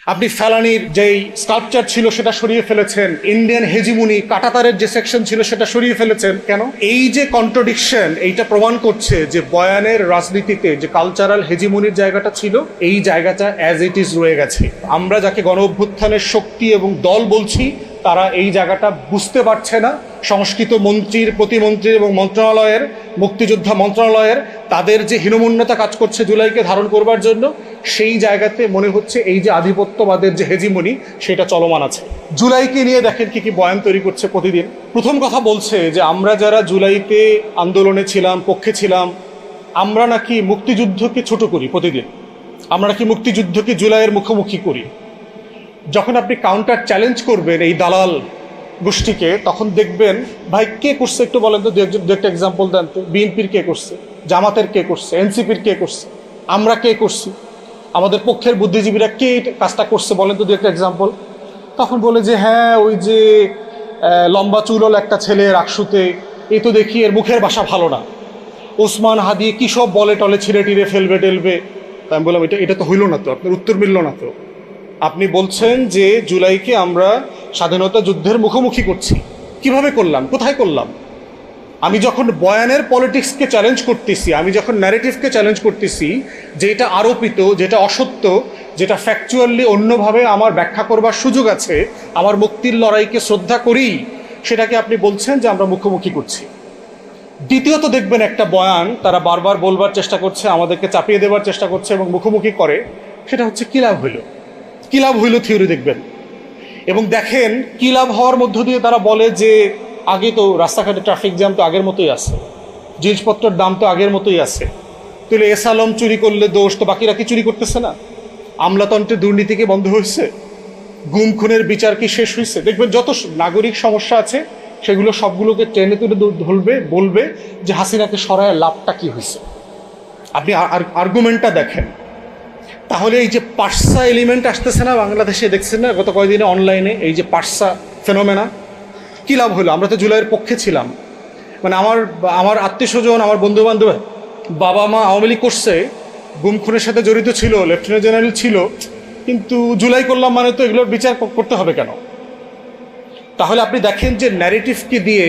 আপনি ফেলানির যেই স্কাল্পচার ছিল সেটা সরিয়ে ফেলেছেন, ইন্ডিয়ান হেজিমনি কাঁটাতারের যে সেকশন ছিল সেটা সরিয়ে ফেলেছেন কেন? এই যে কন্ট্রাডিকশন, এইটা প্রমাণ করছে যে বয়ানের রাজনীতিতে যে কালচারাল হেজিমনির জায়গাটা ছিল, এই জায়গাটা অ্যাজ ইট ইজ রয়ে গেছে। আমরা যাকে গণ অভ্যুত্থানের শক্তি এবং দল বলছি, তারা এই জায়গাটা বুঝতে পারছে না। সংস্কৃত মন্ত্রীর, প্রতিমন্ত্রীর এবং মন্ত্রণালয়ের, মুক্তিযোদ্ধা মন্ত্রণালয়ের তাদের যে হীনমন্যতা কাজ করছে জুলাইকে ধারণ করবার জন্য, সেই জায়গাতে মনে হচ্ছে এই যে আধিপত্যবাদের যে হেজিমনি সেটা চলমান আছে। জুলাইকে নিয়ে দেখেন কি কি বয়ান তৈরি করছে প্রতিদিন। প্রথম কথা বলছে যে আমরা যারা জুলাইতে আন্দোলনে ছিলাম, পক্ষে ছিলাম, আমরা নাকি মুক্তিযুদ্ধকে ছোট করি প্রতিদিন, আমরা নাকি মুক্তিযুদ্ধকে জুলাইয়ের মুখোমুখি করি। যখন আপনি কাউন্টার চ্যালেঞ্জ করবেন এই দালাল গোষ্ঠীকে, তখন দেখবেন ভাই কে করছে একটু বলেন তো, দু একটা এক্সাম্পল দেন তো। বিএনপির কে করছে, জামাতের কে করছে, এনসিপির কে করছে, আমরা কে করছি, আমাদের পক্ষের বুদ্ধিজীবীরা কে কাজটা করছে বলেন তো দু একটা এক্সাম্পল। তখন বলে যে হ্যাঁ ওই যে লম্বা চুলল একটা ছেলে রাকসুতে, এই তো দেখি এর মুখের ভাষা ভালো না, ওসমান হাদি কী সব বলে টলে ছিঁড়ে টিড়ে ফেলবে টেলবে। তাই আমি বললাম এটা তো হইল না, তো আপনার উত্তর মিলল না তো। আপনি বলছেন যে জুলাইকে আমরা স্বাধীনতা যুদ্ধের মুখোমুখি করছি, কিভাবে করলাম, কোথায় করলাম? আমি যখন বয়ানের পলিটিক্সকে চ্যালেঞ্জ করতেছি, আমি যখন ন্যারেটিভকে চ্যালেঞ্জ করতেছি, যেটা আরোপিত, যেটা অসত্য, যেটা ফ্যাকচুয়ালি অন্যভাবে আমার ব্যাখ্যা করবার সুযোগ আছে, আমার মুক্তির লড়াইকে শ্রদ্ধা করি, সেটাকে আপনি বলছেন যে আমরা মুখোমুখি করছি। দ্বিতীয়ত দেখবেন একটা বয়ান তারা বারবার বলবার চেষ্টা করছে, আমাদেরকে চাপিয়ে দেওয়ার চেষ্টা করছে এবং মুখোমুখি করে, সেটা হচ্ছে কী লাভ হইল, কী লাভ হইল থিওরি দেখবেন। এবং দেখেন কী লাভ হওয়ার মধ্য দিয়ে তারা বলে যে আগে তো রাস্তাঘাটে ট্রাফিক জ্যাম তো আগের মতোই আছে, জিনিসপত্রের দাম তো আগের মতোই আছে, তাহলে এস আলম চুরি করলে দোষ, তো বাকিরা কি চুরি করতেছে না? আমলাতন্ত্রের দুর্নীতি কি বন্ধ হয়েছে? গুম খুনের বিচার কি শেষ হয়েছে? দেখবেন যত নাগরিক সমস্যা আছে সেগুলো সবগুলোকে টেনে তুলে ধরবে, বলবে যে হাসিনাকে সরায় লাভটা কি হয়েছে। আপনি আর্গুমেন্টটা দেখেন। তাহলে এই যে পার্সা এলিমেন্ট আসতেছে না বাংলাদেশে, দেখছেন না গত কয়েকদিনে অনলাইনে এই যে পার্সা ফেনোমেনা, কী লাভ হলো? আমরা তো জুলাইয়ের পক্ষে ছিলাম, মানে আমার আত্মীয় স্বজন, আমার বন্ধু বান্ধব, বাবা মা আওয়ামী লীগ করছে, গুম খুনের সাথে জড়িত ছিল, লেফটেন্যান্ট জেনারেল ছিল, কিন্তু জুলাই করলাম মানে তো এগুলোর বিচার করতে হবে কেন? তাহলে আপনি দেখেন যে ন্যারেটিভকে দিয়ে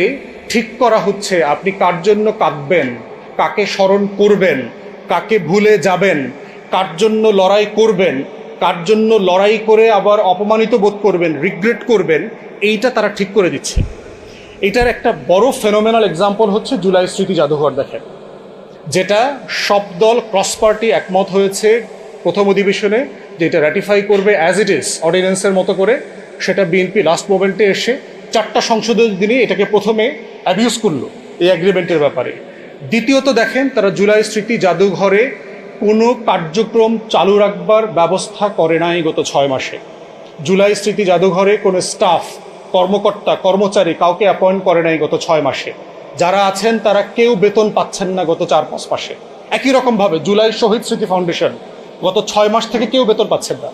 ঠিক করা হচ্ছে আপনি কার জন্য কাঁদবেন, কাকে স্মরণ করবেন, কাকে ভুলে যাবেন, কার জন্য লড়াই করবেন, কার জন্য লড়াই করে আবার অপমানিত বোধ করবেন, রিগ্রেট করবেন, এইটা তারা ঠিক করে দিচ্ছে। এটার একটা বড় ফেনোমেনাল এক্সাম্পল হচ্ছে জুলাই স্মৃতি জাদুঘর। দেখেন, যেটা সব দল ক্রস পার্টি একমত হয়েছে প্রথম অধিবেশনে যে এটা র্যাটিফাই করবে অ্যাজ ইট ইজ অর্ডিন্যান্সের মতো করে, সেটা বিএনপি লাস্ট মোমেন্টে এসে 4টা সংসদের দিনই এটাকে প্রথমে অ্যাবিউজ করলো এই অ্যাগ্রিমেন্টের ব্যাপারে। দ্বিতীয়ত দেখেন, তারা জুলাই স্মৃতি জাদুঘরে কোনো কার্যক্রম চালু রাখবার ব্যবস্থা করে নাই গত 6 মাসে। জুলাই স্মৃতি জাদুঘরে কোনো স্টাফ, কর্মকর্তা, কর্মচারী কাউকে অ্যাপয়েন্ট করে নাই গত 6 মাসে। যারা আছেন তারা কেউ বেতন পাচ্ছেন না গত 4-5 মাসে। একই রকমভাবে জুলাই শহীদ স্মৃতি ফাউন্ডেশন গত 6 মাস থেকে কেউ বেতন পাচ্ছেন না।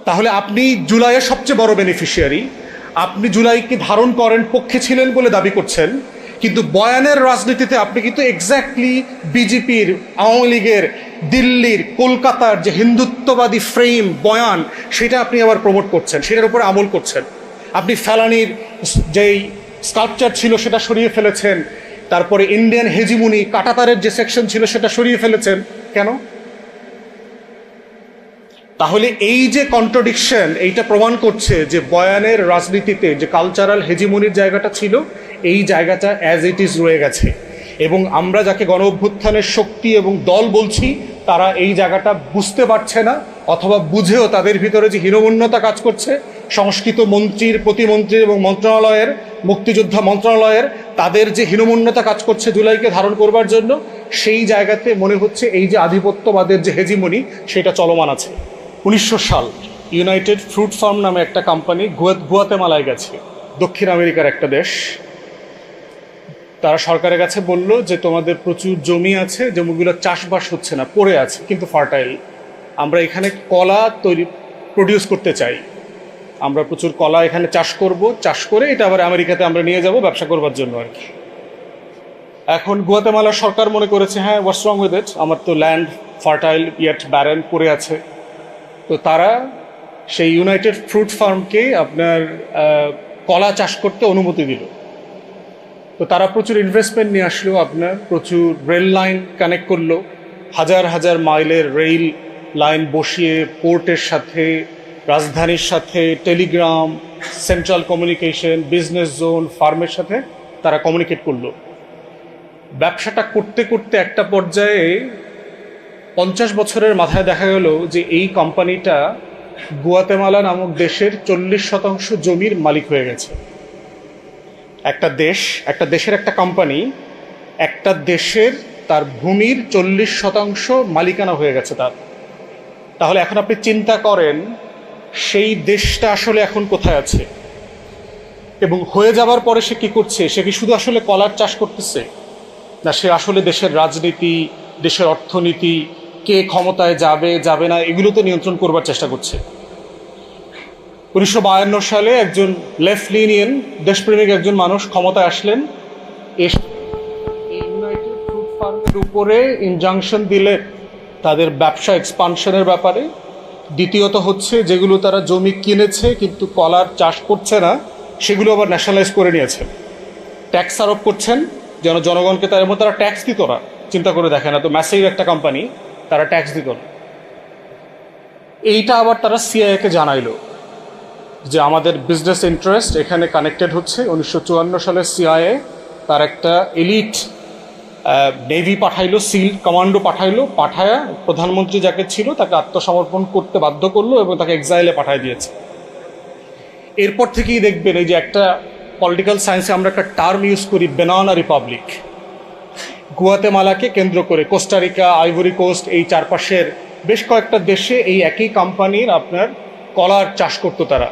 তাহলে আপনি জুলাইয়ের সবচেয়ে বড় বেনিফিশিয়ারি, আপনি জুলাইকে ধারণ করেন, পক্ষে ছিলেন বলে দাবি করছেন, কিন্তু বয়ানের রাজনীতিতে আপনি কিন্তু এক্স্যাক্টলি বিজেপির, আওয়ামী লীগের, দিল্লির, কলকাতার যে হিন্দুত্ববাদী ফ্রেম বয়ান, সেটা আপনি আবার প্রমোট করছেন, সেটার উপরে আমল করছেন। আপনি ফেলানির যেই স্কাল্পচার ছিল সেটা সরিয়ে ফেলেছেন, তারপরে ইন্ডিয়ান হেজিমনি কাঁটাতারের যে সেকশন ছিল সেটা সরিয়ে ফেলেছেন কেন? তাহলে এই যে কন্ট্রাডিকশন, এইটা প্রমাণ করছে যে বয়ানের রাজনীতিতে যে কালচারাল হেজিমনির জায়গাটা ছিল, এই জায়গাটা অ্যাজ ইট ইজ রয়ে গেছে। এবং আমরা যাকে গণ অভ্যুত্থানের শক্তি এবং দল বলছি, তারা এই জায়গাটা বুঝতে পারছে না, অথবা বুঝেও তাদের ভিতরে যে হীনমন্যতা কাজ করছে, সংস্কৃত মন্ত্রীর, প্রতিমন্ত্রীর এবং মন্ত্রণালয়ের, মুক্তিযোদ্ধা মন্ত্রণালয়ের তাদের যে হীনমন্যতা কাজ করছে জুলাইকে ধারণ করবার জন্য, সেই জায়গাতে মনে হচ্ছে এই যে আধিপত্যবাদের যে হেজিমনি সেটা চলমান আছে। 1900 সাল ইউনাইটেড ফ্রুট ফার্ম নামে একটা কোম্পানি গুয়াতেমালায় গেছে, দক্ষিণ আমেরিকার একটা দেশ। তারা সরকারের কাছে বলল যে তোমাদের প্রচুর জমি আছে, জমিগুলো চাষবাস হচ্ছে না, পড়ে আছে কিন্তু ফার্টাইল, আমরা এখানে কলা প্রডিউস করতে চাই, আমরা প্রচুর কলা এখানে চাষ করব, চাষ করে এটা আবার আমেরিকাতে আমরা নিয়ে যাব ব্যবসা করবার জন্য আর কি। এখন গুয়াতেমালার সরকার মনে করেছে হ্যাঁ, হোয়াটস রং উইথ ইট, আমার তো ল্যান্ড ফার্টাইল ইয়েট ব্যারেন পড়ে আছে। তো তারা সেই ইউনাইটেড ফ্রুট ফার্মকে আপনার কলা চাষ করতে অনুমতি দিল। তো তারা প্রচুর ইনভেস্টমেন্ট নিয়ে আসলো, আপনার প্রচুর রেল লাইন কানেক্ট করলো, হাজার হাজার মাইলের রেল লাইন বসিয়ে পোর্টের সাথে, রাজধানীর সাথে, Telegram, central communication, business zone, ফার্মের সাথে তারা কমিউনিকেট করলো। ব্যবসাটা করতে করতে একটা পর্যায়ে 50 বছরের মাথায় দেখা গেল যে এই কোম্পানিটা গুয়াতেমালা নামক দেশের 40% জমির মালিক হয়ে গেছে। একটা দেশের একটা কোম্পানি একটা দেশের তার ভূমির 40% মালিকানা হয়ে গেছে তার। তাহলে এখন আপনি চিন্তা করেন সেই দেশটা আসলে এখন কোথায় আছে, এবং হয়ে যাবার পরে সে কি করছে? সে কি শুধু আসলে কলার চাষ করতেছে, না সে আসলে দেশের রাজনীতি, দেশের অর্থনীতি, কে ক্ষমতায় যাবে না, এগুলো তো নিয়ন্ত্রণ করবার চেষ্টা করছে। 1952 সালে একজন লেফট লিনিয়ান দেশপ্রেমিক একজন মানুষ ক্ষমতায় আসলেন, ইউনাইটেড ফ্রুট ফার্মের উপরে ইনজাংশন দিলে তাদের ব্যবসা এক্সপানশনের ব্যাপারে। দ্বিতীয়ত হচ্ছে যেগুলো তারা জমি কিনেছে কিন্তু কলার চাষ করছে না, সেগুলো আবার ন্যাশনালাইজ করে নিয়েছে। ট্যাক্স আরোপ করছেন যেন জনগণকে, তার মধ্যে তারা ট্যাক্স দিত না। চিন্তা করে দেখেন, এত ম্যাসিভ একটা কোম্পানি, তারা ট্যাক্স দিত না। এইটা আবার তারা সিআইএকে জানাইলো যে আমাদের বিজনেস ইন্টারেস্ট এখানে কানেক্টেড হচ্ছে। 1954 সালে সিআইএ তার একটা এলিট নেভি পাঠাইলো, সিল কমান্ডো পাঠায়া প্রধানমন্ত্রী যাকে ছিল তাকে আত্মসমর্পণ করতে বাধ্য করলো এবং তাকে এক্সাইলে পাঠিয়ে দিয়েছে। এরপর থেকেই দেখবেন এই যে একটা পলিটিক্যাল সায়েন্সে আমরা একটা টার্ম ইউজ করি, বেনানা রিপাবলিক। গুয়াতেমালাকে কেন্দ্র করে কোস্টারিকা, আইভরি কোস্ট, এই চারপাশের বেশ কয়েকটা দেশে এই একই কোম্পানির আপনার কলার চাষ করতো তারা।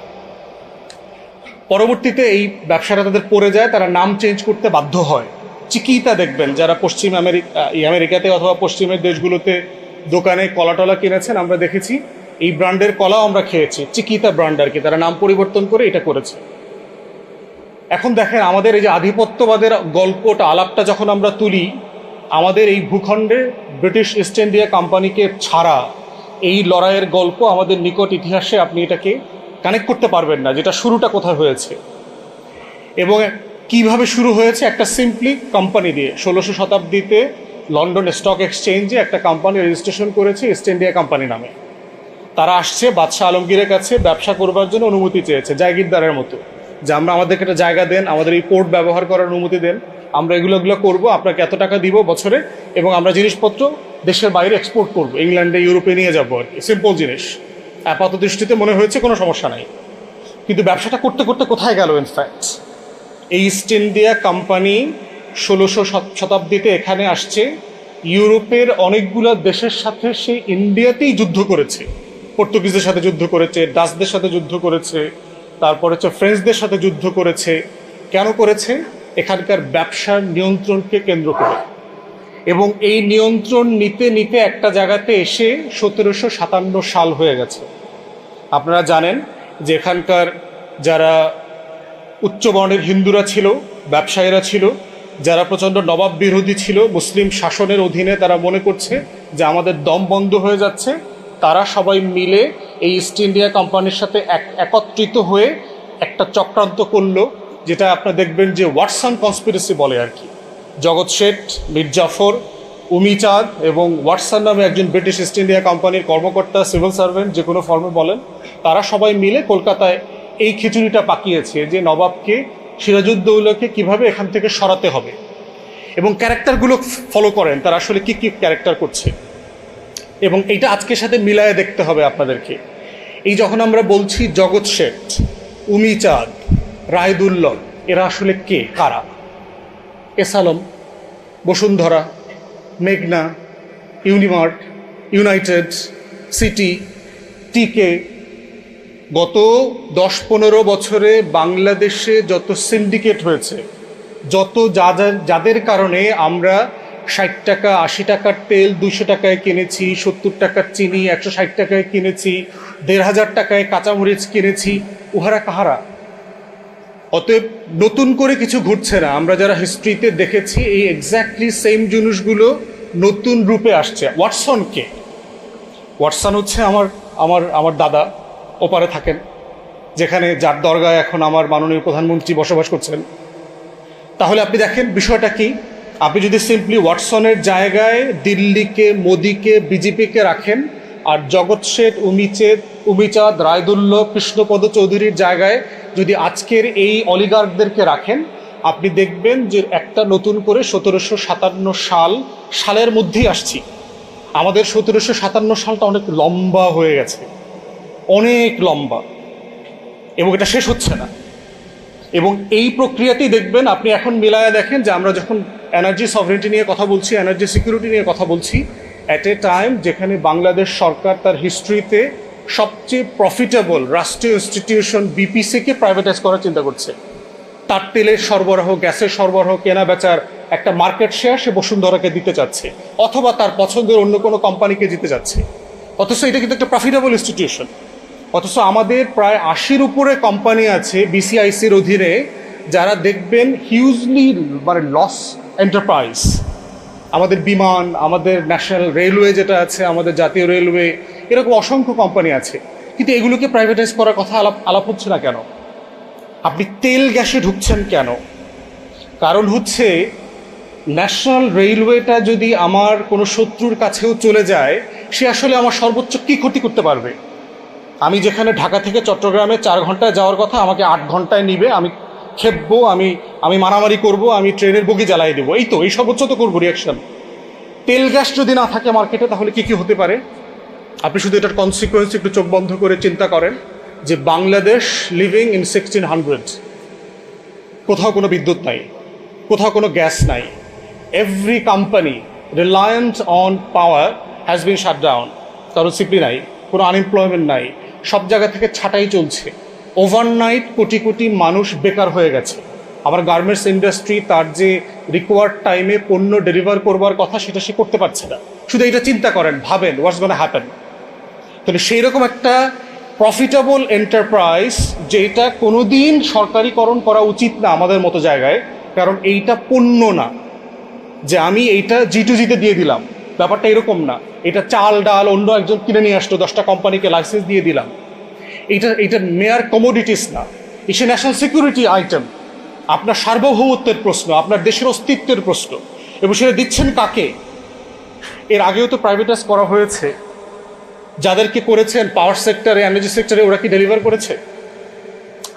পরবর্তীতে এই ব্যবসাটা তাদের পড়ে যায়, তারা নাম চেঞ্জ করতে বাধ্য হয়। চিকিতা দেখবেন যারা পশ্চিম আমেরিকাতে অথবা পশ্চিমের দেশগুলোতে দোকানে কলা টলা কিনেছেন, আমরা দেখেছি এই ব্র্যান্ডের কলাও আমরা খেয়েছি, চিকিতা ব্র্যান্ড আর কি। তারা নাম পরিবর্তন করে এটা করেছে। এখন দেখেন আমাদের এই যে আধিপত্যবাদের গল্পটা, আলাপটা যখন আমরা তুলি, আমাদের এই ভূখণ্ডে ব্রিটিশ ইস্ট ইন্ডিয়া কোম্পানিকে ছাড়া এই লড়াইয়ের গল্প আমাদের নিকট ইতিহাসে আপনি এটাকে কানেক্ট করতে পারবেন না, যেটা শুরুটা কোথায় হয়েছে এবং কিভাবে শুরু হয়েছে। একটা সিম্পলি কোম্পানি দিয়ে 1600 শতাব্দীতে লন্ডন স্টক এক্সচেঞ্জে একটা কোম্পানি রেজিস্ট্রেশন করেছে ইস্ট ইন্ডিয়া কোম্পানি নামে। তারা আসছে বাদশাহ আলমগীরের কাছে ব্যবসা করবার জন্য অনুমতি চেয়েছে, জায়গিরদারের মতো, যে আমাদেরকে একটা জায়গা দেন, আমাদের এই পোর্ট ব্যবহার করার অনুমতি দেন, আমরা এগুলো করবো, আপনাকে এত টাকা দিব বছরে, এবং আমরা জিনিসপত্র দেশের বাইরে এক্সপোর্ট করবো, ইংল্যান্ডে, ইউরোপে নিয়ে যাবো আর কি। সিম্পল জিনিস, আপাত দৃষ্টিতে মনে হয়েছে কোনো সমস্যা নাই, কিন্তু ব্যবসাটা করতে করতে কোথায় গেল? ইনফ্যাক্ট এই ইস্ট ইন্ডিয়া কোম্পানি 1600 শতাব্দীতে এখানে আসছে, ইউরোপের অনেকগুলো দেশের সাথে সে ইন্ডিয়াতেই যুদ্ধ করেছে। পর্তুগিজদের সাথে যুদ্ধ করেছে, ডাচদের সাথে যুদ্ধ করেছে, তারপর হচ্ছে ফ্রেঞ্চদের সাথে যুদ্ধ করেছে। কেন করেছে? এখানকার ব্যবসার নিয়ন্ত্রণকে কেন্দ্র করে। এবং এই নিয়ন্ত্রণ নিতে নিতে একটা জায়গাতে এসে 1757 সাল হয়ে গেছে। আপনারা জানেন যে এখানকার যারা উচ্চবর্ণের হিন্দুরা ছিল, ব্যবসায়ীরা ছিল, যারা প্রচণ্ড নবাব বিরোধী ছিল, মুসলিম শাসনের অধীনে, তারা মনে করছে যে আমাদের দম বন্ধ হয়ে যাচ্ছে, তারা সবাই মিলে এই ইস্ট ইন্ডিয়া কোম্পানির সাথে একত্রিত হয়ে একটা চক্রান্ত করলো, যেটা আপনারা দেখবেন যে ওয়াটসন কনস্পিরেসি বলে আর কি। জগৎ শেঠ, মীর জাফর, উমিচাঁদ এবং ওয়াটসন নামে একজন ব্রিটিশ ইস্ট ইন্ডিয়া কোম্পানির কর্মকর্তা, সিভিল সার্ভেন্ট, যে কোনো ফর্মে বলেন, তারা সবাই মিলে কলকাতায় এই খিচুড়িটা পাকিয়েছে যে নবাবকে, সিরাজউদ্দৌলাকে কিভাবে এখান থেকে সরাতে হবে। এবং ক্যারেক্টারগুলো ফলো করেন তারা আসলে কি কি ক্যারেক্টার করছে, এবং এইটা আজকের সাথে মিলায়ে দেখতে হবে আপনাদেরকে। এই যখন আমরা বলছি জগৎ শেঠ, উমিচাঁদ, রায়দুল্লভ, এরা আসলে কে, কারা? এসালম, বসুন্ধরা, মেঘনা, ইউনিমার্ট, ইউনাইটেড, সিটি, টিকে, গত 10-15 বছরে বাংলাদেশে যত সিন্ডিকেট হয়েছে, যত যাদের কারণে আমরা 60 টাকা 80 টাকার তেল 200 টাকায় কিনেছি, 70 টাকার চিনি 160 টাকায় কিনেছি, 1500 টাকায় কাঁচামরিচ কিনেছি, উহারা কাহারা? অতএব নতুন করে কিছু ঘুরছে না। আমরা যারা হিস্ট্রিতে দেখেছি এই এক্স্যাক্টলি সেম জিনিসগুলো নতুন রূপে আসছে। ওয়াটসন কে? ওয়াটসন হচ্ছে আমার দাদা, ওপারে থাকেন, যেখানে যার দরগায় এখন আমার মাননীয় প্রধানমন্ত্রী বসবাস করছেন। তাহলে আপনি দেখেন বিষয়টা কি, আপনি যদি সিম্পলি ওয়াটসনের জায়গায় দিল্লিকে, মোদিকে, বিজেপিকে রাখেন, আর জগৎ শেঠ, উমিচাঁদ, রায়দুল্লভ, কৃষ্ণপদ চৌধুরীর জায়গায় যদি আজকের এই অলিগার্কদেরকে রাখেন, আপনি দেখবেন যে একটা নতুন করে 1757 সালের মধ্যেই আসছি। আমাদের 1757 সালটা অনেক লম্বা হয়ে গেছে, অনেক লম্বা, এবং এটা শেষ হচ্ছে না। এবং এই প্রক্রিয়াতেই দেখবেন আপনি এখন মিলায়া দেখেন যে আমরা যখন এনার্জি সভরেনিটি নিয়ে কথা বলছি, এনার্জি সিকিউরিটি নিয়ে কথা বলছি, অ্যাট এ টাইম যেখানে বাংলাদেশ সরকার তার হিস্ট্রিতে সবচেয়ে প্রফিটেবল রাষ্ট্রীয় ইনস্টিটিউশন বিপিসিকে প্রাইভেটাইজ করার চিন্তা করছে। তার তেলের সরবরাহ, গ্যাসের সরবরাহ, কেনা বেচার একটা মার্কেট শেয়ার সে বসুন্ধরাকে দিতে চাচ্ছে, অথবা তার পছন্দের অন্য কোনো কোম্পানিকে দিতে যাচ্ছে। অথচ এটা কিন্তু একটা প্রফিটেবল ইনস্টিটিউশন। অথচ আমাদের প্রায় 80-র উপরে কোম্পানি আছে বিসিআইসির অধীনে, যারা দেখবেন হিউজলি মানে লস এন্টারপ্রাইজ। আমাদের বিমান, আমাদের ন্যাশনাল রেলওয়ে যেটা আছে, আমাদের জাতীয় রেলওয়ে, এরকম অসংখ্য কোম্পানি আছে, কিন্তু এগুলোকে প্রাইভেটাইজ করার কথা আলাপ হচ্ছে না কেন? আপনি তেল গ্যাসে ঢুকছেন কেন? কারণ হচ্ছে ন্যাশনাল রেলওয়েটা যদি আমার কোনো শত্রুর কাছেও চলে যায়, সে আসলে আমার সর্বোচ্চ কী ক্ষতি করতে পারবে? আমি যেখানে ঢাকা থেকে চট্টগ্রামে 4 ঘন্টায় যাওয়ার কথা, আমাকে 8 ঘন্টায় নিবে, আমি খেপবো, আমি মারামারি করব, আমি ট্রেনের বগি জ্বালাই দেবো, এই সর্বোচ্চ তো করবো রিয়াকশন। তেল গ্যাস যদি না থাকে মার্কেটে, তাহলে কি হতে পারে? আপনি শুধু এটার কনসিকুয়েন্স একটু চোখ বন্ধ করে চিন্তা করেন যে বাংলাদেশ লিভিং ইন 1600, কোথাও কোনো বিদ্যুৎ নাই, কোথাও কোনো গ্যাস নাই, every company reliant on power has been shut down, কারণ সিম্পলি নাই, কোনো আনএমপ্লয়মেন্ট নাই, সব জায়গা থেকে ছাঁটাই চলছে, ওভারনাইট কোটি কোটি মানুষ বেকার হয়ে গেছে। আমার গার্মেন্টস ইন্ডাস্ট্রি তার যে রিকোয়ার্ড টাইমে পণ্য ডেলিভার করবার কথা সেটা সে করতে পারছে না। শুধু এটা চিন্তা করেন, ভাবেন হোয়াটস গোনা হ্যাপেন। তাহলে সেই রকম একটা প্রফিটেবল এন্টারপ্রাইজ যেটা কোনোদিন সরকারিকরণ করা উচিত না আমাদের মতো জায়গায়, কারণ এইটা পণ্য না যে আমি এইটা জি2জিতে দিয়ে দিলাম, ব্যাপারটা এরকম না। এটা চাল ডাল অন্য একজন কিনে নিয়ে আসতো, 10টা কোম্পানিকে লাইসেন্স দিয়ে দিলাম। এইটা মেয়ার কমোডিটিস না, এটা ন্যাশনাল সিকিউরিটি আইটেম, আপনার সার্বভৌমত্বের প্রশ্ন, আপনার দেশের অস্তিত্বের প্রশ্ন, এবং সেটা দিচ্ছেন কাকে? এর আগেও তো প্রাইভেটাইজ করা হয়েছে, যাদেরকে করেছেন পাওয়ার সেক্টরে, এনার্জি সেক্টরে, ওরা কি ডেলিভার করেছে?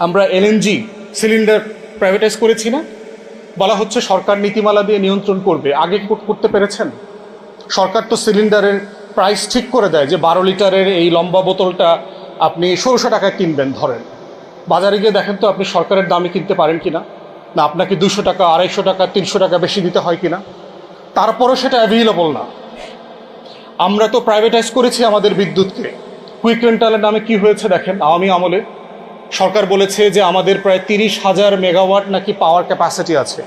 আমরা এলএনজি সিলিন্ডার প্রাইভেটাইজ করেছি না? বলা হচ্ছে সরকার নীতিমালা দিয়ে নিয়ন্ত্রণ করবে, আগে করতে পেরেছেন? সরকার তো সিলিন্ডারের প্রাইস ঠিক করে দেয় যে 12 লিটারের এই লম্বা বোতলটা আপনি 1600 টাকায় কিনবেন, ধরেন। বাজারে গিয়ে দেখেন তো আপনি সরকারের দামে কিনতে পারেন কিনা, না আপনাকে 200 টাকা, 250 টাকা, 300 টাকা বেশি দিতে হয় কিনা, তারপরও সেটা অ্যাভেলেবল না। আমরা তো প্রাইভেটাইজ করেছি আমাদের বিদ্যুৎকে। কুইক রেন্টালের নামে কি হয়েছে দেখেন, আওয়ামী আমলে সরকার বলেছে যে আমাদের প্রায় 30,000 মেগাওয়াট নাকি পাওয়ার ক্যাপাসিটি আছে।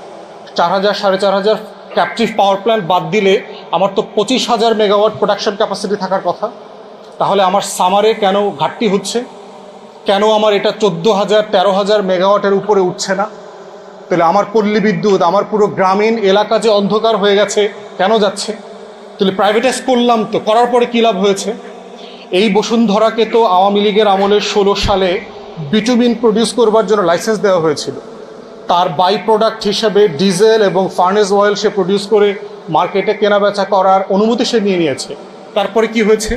4,000 4,500 ক্যাপটিভ পাওয়ার প্ল্যান্ট বাদ দিলে আমার তো 25,000 মেগাওয়াট প্রোডাকশন ক্যাপাসিটি থাকার কথা। তাহলে আমার সামারে কেন ঘাটতি হচ্ছে? কেন আমার এটা 14,000 13,000 মেগাওয়াটের উপরে উঠছে না? তাহলে আমার পল্লী বিদ্যুৎ, আমার পুরো গ্রামীণ এলাকা যে অন্ধকার হয়ে গেছে, কেন যাচ্ছে? তাহলে প্রাইভেটাইজ করলাম তো, করার পরে কী লাভ হয়েছে? এই বসুন্ধরাকে তো আওয়ামী লীগের আমলে 16 সালে বিটুমিন প্রডিউস করবার জন্য লাইসেন্স দেওয়া হয়েছিল। তার বাই প্রোডাক্ট হিসেবে ডিজেল এবং ফার্নেস অয়েল সে প্রডিউস করে মার্কেটে কেনাবেচা করার অনুমতি সে নিয়ে নিয়েছে। তারপরে কি হয়েছে?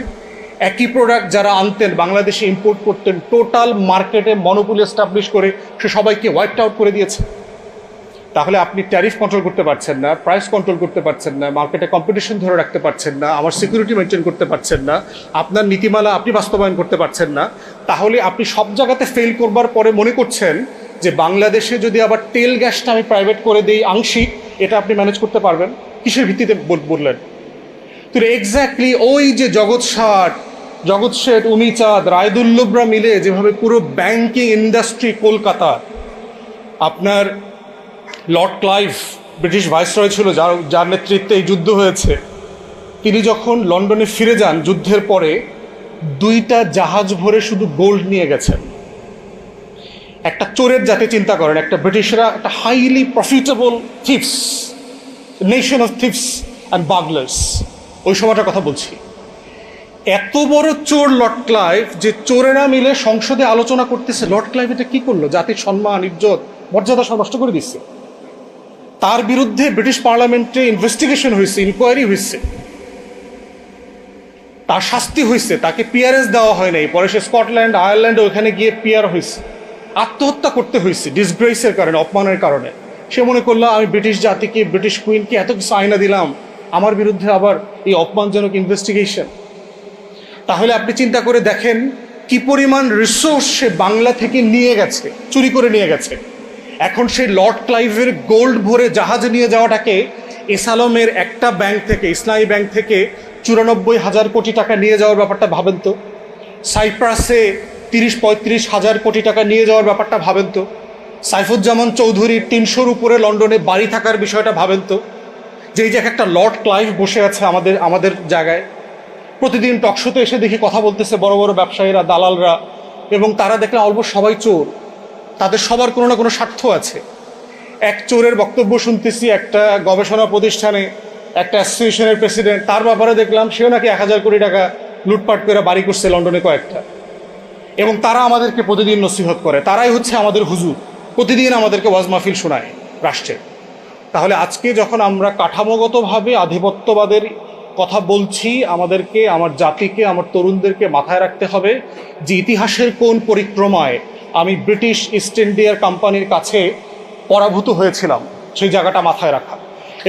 একই প্রোডাক্ট যারা আনতেন, বাংলাদেশে ইম্পোর্ট করতেন, টোটাল মার্কেটে মনোপলি এস্টাবলিশ করে সে সবাইকে ওয়াইপড আউট করে দিয়েছে। তাহলে আপনি ট্যারিফ কন্ট্রোল করতে পারছেন না, প্রাইস কন্ট্রোল করতে পারছেন না, মার্কেটে কম্পিটিশন ধরে রাখতে পারছেন না, আমার সিকিউরিটি মেনটেন করতে পারছেন না, আপনার নীতিমালা আপনি বাস্তবায়ন করতে পারছেন না। তাহলে আপনি সব জায়গাতে ফেল করবার পরে মনে করছেন যে বাংলাদেশে যদি আবার তেল গ্যাসটা আমি প্রাইভেট করে দিই আংশিক, এটা আপনি ম্যানেজ করতে পারবেন। কিসের ভিত্তিতে বললেন? তো এক্স্যাক্টলি ওই যে জগৎ শেঠ, উমিচাঁদ, রায়দুল্লভরা মিলে যেভাবে পুরো ব্যাংকিং ইন্ডাস্ট্রি কলকাতা, আপনার লর্ড ক্লাইভ ব্রিটিশ ভাইসরয় ছিল, যার নেতৃত্বে এই যুদ্ধ হয়েছে, তিনি যখন লন্ডনে ফিরে যান যুদ্ধের পরে, 2টা জাহাজ ভরে শুধু গোল্ড নিয়ে গেছেন। একটা চোরের জাতি চিন্তা করেন, একটা ব্রিটিশরা একটা highly profitable thieves, nation of thieves and burglars, ওই সময়টার কথা বলছি। এত বড় চোর লর্ড ক্লাইভ যে চোরেরা মিলে সংসদে আলোচনা করতেছে। লর্ড ক্লাইভ এটা কি করলো? জাতির সম্মান, ইজ্জত, মর্যাদা সব নষ্ট করে দিচ্ছে। তার বিরুদ্ধে ব্রিটিশ পার্লামেন্টে ইনভেস্টিগেশন হয়েছে, ইনকোয়ারি হয়েছে, তার শাস্তি হয়েছে, তাকে পিআরএস দেওয়া হয় নাই। পরে সে স্কটল্যান্ড, আয়ারল্যান্ড ওখানে গিয়ে পিআর হয়েছে। আত্মহত্যা করতে হয়েছে ডিসগ্রেসের কারণে, অপমানের কারণে। সে মনে করলো আমি ব্রিটিশ জাতিকে, ব্রিটিশ কুইনকে এত কিছু আয়না দিলাম, আমার বিরুদ্ধে আবার এই অপমানজনক ইনভেস্টিগেশন। তাহলে আপনি চিন্তা করে দেখেন কি পরিমাণ রিসোর্স সে বাংলা থেকে নিয়ে গেছে, চুরি করে নিয়ে গেছে। এখন সেই লর্ড ক্লাইভের গোল্ড ভরে জাহাজে নিয়ে যাওয়াটাকে এসালমের একটা ব্যাংক থেকে, ইসলামী ব্যাংক থেকে 94,000 কোটি টাকা নিয়ে যাওয়ার ব্যাপারটা ভাবেন তো। সাইপ্রাসে 30-35 হাজার কোটি টাকা নিয়ে যাওয়ার ব্যাপারটা ভাবেন তো। সাইফুজ্জামান চৌধুরীর 300-র উপরে লন্ডনে বাড়ি থাকার বিষয়টা ভাবেন তো। যে এই যে একটা লর্ড ক্লাইভ বসে আছে আমাদের জায়গায়, প্রতিদিন টকশোতে এসে দেখি কথা বলতেছে বড় বড় ব্যবসায়ীরা, দালালরা, এবং তারা দেখলে অলমোস্ট সবাই চোর। তাদের সবার কোনো না কোনো স্বার্থ আছে। এক চোরের বক্তব্য শুনতেছি একটা গবেষণা প্রতিষ্ঠানে, একটা অ্যাসোসিয়েশনের প্রেসিডেন্ট, তার ব্যাপারে দেখলাম সেও নাকি 1000 কোটি টাকা লুটপাট করে বাড়ি করছে লন্ডনে কয়েকটা। এবং তারা আমাদেরকে প্রতিদিন নসিহত করে, তারাই হচ্ছে আমাদের হুজুর, প্রতিদিন আমাদেরকে ওয়াজ মাহফিল শোনায় রাষ্ট্রের। তাহলে আজকে যখন আমরা কাঠামোগতভাবে আধিপত্যবাদের কথা বলছি, আমাদেরকে, আমার জাতিকে, আমার তরুণদেরকে মাথায় রাখতে হবে যে ইতিহাসের কোন পরিক্রমায় আমি ব্রিটিশ ইস্ট ইন্ডিয়ার কোম্পানির কাছে পরাভূত হয়েছিলাম, সেই জায়গাটা মাথায় রাখা।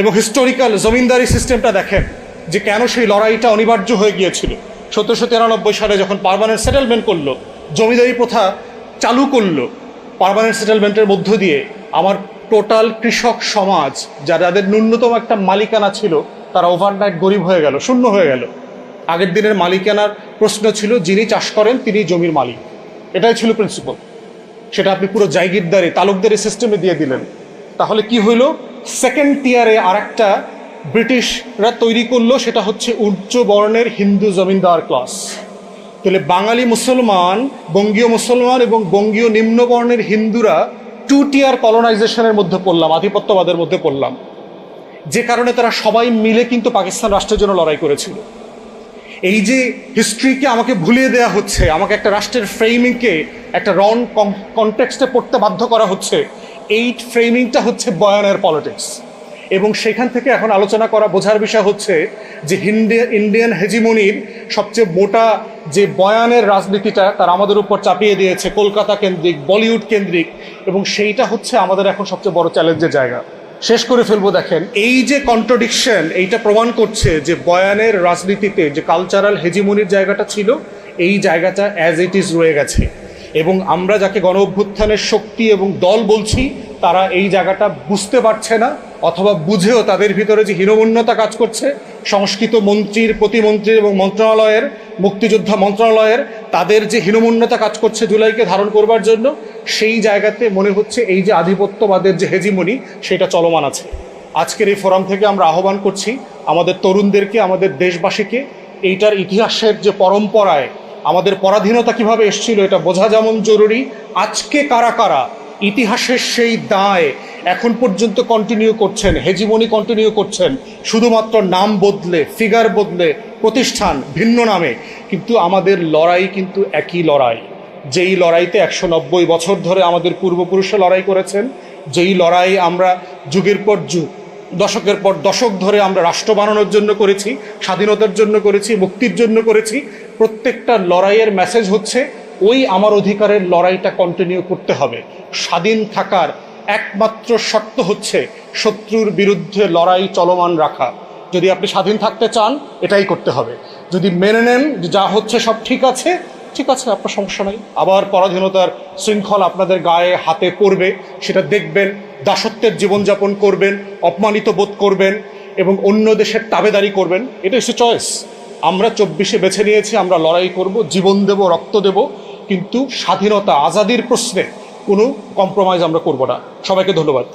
এবং হিস্টোরিক্যাল জমিনদারি সিস্টেমটা দেখেন যে কেন সেই লড়াইটা অনিবার্য হয়ে গিয়েছিল। 1793 সালে যখন পার্মানেন্ট সেটেলমেন্ট করলো, জমিদারি প্রথা চালু করলো, পার্মানেন্ট সেটেলমেন্টের মধ্য দিয়ে আমার টোটাল কৃষক সমাজ, যাদের ন্যূনতম একটা মালিকানা ছিল, তারা ওভারনাইট গরিব হয়ে গেল, শূন্য হয়ে গেল। আগের দিনের মালিকানার প্রশ্ন ছিল যিনি চাষ করেন তিনি জমির মালিক, এটাই ছিল প্রিন্সিপাল। সেটা আপনি পুরো জায়গিরদারি, তালুকদারি সিস্টেমে দিয়ে দিলেন। তাহলে কি হইল? সেকেন্ড টিয়ারে আর একটা ব্রিটিশরা তৈরি করলো, সেটা হচ্ছে উচ্চ বর্ণের হিন্দু জমিনদার ক্লাস। তাহলে বাঙালি মুসলমান, বঙ্গীয় মুসলমান এবং বঙ্গীয় নিম্নবর্ণের হিন্দুরা 2 টিয়ার কলোনাইজেশনের মধ্যে পড়লাম, আধিপত্যবাদের মধ্যে পড়লাম। যে কারণে তারা সবাই মিলে কিন্তু পাকিস্তান রাষ্ট্রের জন্য লড়াই করেছিল। এই যে হিস্ট্রিকে আমাকে ভুলিয়ে দেওয়া হচ্ছে, আমাকে একটা রাষ্ট্রের ফ্রেমিংকে একটা রং কনটেক্সটে পড়তে বাধ্য করা হচ্ছে, এই ফ্রেমিংটা হচ্ছে বয়ানের পলিটিক্স। এবং সেখান থেকে এখন আলোচনা করা, বোঝার বিষয় হচ্ছে যে ইন্ডিয়ান হেজিমনির সবচেয়ে মোটা যে বয়ানের রাজনীতিটা তারা আমাদের উপর চাপিয়ে দিয়েছে, কলকাতা কেন্দ্রিক, বলিউড কেন্দ্রিক, এবং সেইটা হচ্ছে আমাদের এখন সবচেয়ে বড় চ্যালেঞ্জের জায়গা। শেষ করে ফেলবো। দেখেন এই যে কন্ট্রাডিকশন, এইটা প্রমাণ করছে যে বয়ানের রাজনীতিতে যে কালচারাল হেজিমনির জায়গাটা ছিল, এই জায়গাটা অ্যাজ ইট ইজ রয়ে গেছে। এবং আমরা যাকে গণ অভ্যুত্থানের শক্তি এবং দল বলছি, তারা এই জায়গাটা বুঝতে পারছে না, অথবা বুঝেও তাদের ভিতরে যে হীনমন্যতা কাজ করছে, সংস্কৃত মন্ত্রীর, প্রতিমন্ত্রীর এবং মন্ত্রণালয়ের, মুক্তিযোদ্ধা মন্ত্রণালয়ের, তাদের যে হীনমন্যতা কাজ করছে জুলাইকে ধারণ করবার জন্য, সেই জায়গাতে মনে হচ্ছে এই যে আধিপত্যবাদের যে হেজিমনি, সেটা চলমান আছে। আজকের এই ফোরাম থেকে আমরা আহ্বান করছি আমাদের তরুণদেরকে, আমাদের দেশবাসীকে, এইটার ইতিহাসের যে পরম্পরায় আমাদের পরাধীনতা কিভাবে এসেছিল এটা বোঝা যেমন জরুরি, আজকে কারা কারা ইতিহাসের সেই দায় এখন পর্যন্ত কন্টিনিউ করছেন, হেজিমনি কন্টিনিউ করছেন, শুধুমাত্র নাম বদলে, ফিগার বদলে, প্রতিষ্ঠান ভিন্ন নামে, কিন্তু আমাদের লড়াই কিন্তু একই লড়াই। যেই লড়াইতে 190 বছর ধরে আমাদের পূর্বপুরুষরা লড়াই করেছেন, যেই লড়াই আমরা যুগের পর যুগ, দশকের পর দশক ধরে আমরা রাষ্ট্র বানানোর জন্য করেছি, স্বাধীনতার জন্য করেছি, মুক্তির জন্য করেছি, প্রত্যেকটা লড়াইয়ের মেসেজ হচ্ছে ওই আমার অধিকারের লড়াইটা কন্টিনিউ করতে হবে। স্বাধীন থাকার একমাত্র শর্ত হচ্ছে শত্রুর বিরুদ্ধে লড়াই চলমান রাখা। যদি আপনি স্বাধীন থাকতে চান, এটাই করতে হবে। যদি মেনে নেন যা হচ্ছে সব ঠিক আছে, ঠিক আছে, আপনার সমস্যা নাই, আবার পরাধীনতার শৃঙ্খল আপনাদের গায়ে হাতে পড়বে, সেটা দেখবেন, দাসত্বের জীবনযাপন করবেন, অপমানিত বোধ করবেন এবং অন্য দেশের তাবেদারি করবেন। এটা হচ্ছে চয়েস। আমরা 24-এ বেছে নিয়েছি, আমরা লড়াই করব, জীবন দেব, রক্ত দেব, কিন্তু স্বাধীনতা, আজাদির প্রশ্নে কোনো কম্প্রোমাইজ আমরা করব না। সবাইকে ধন্যবাদ।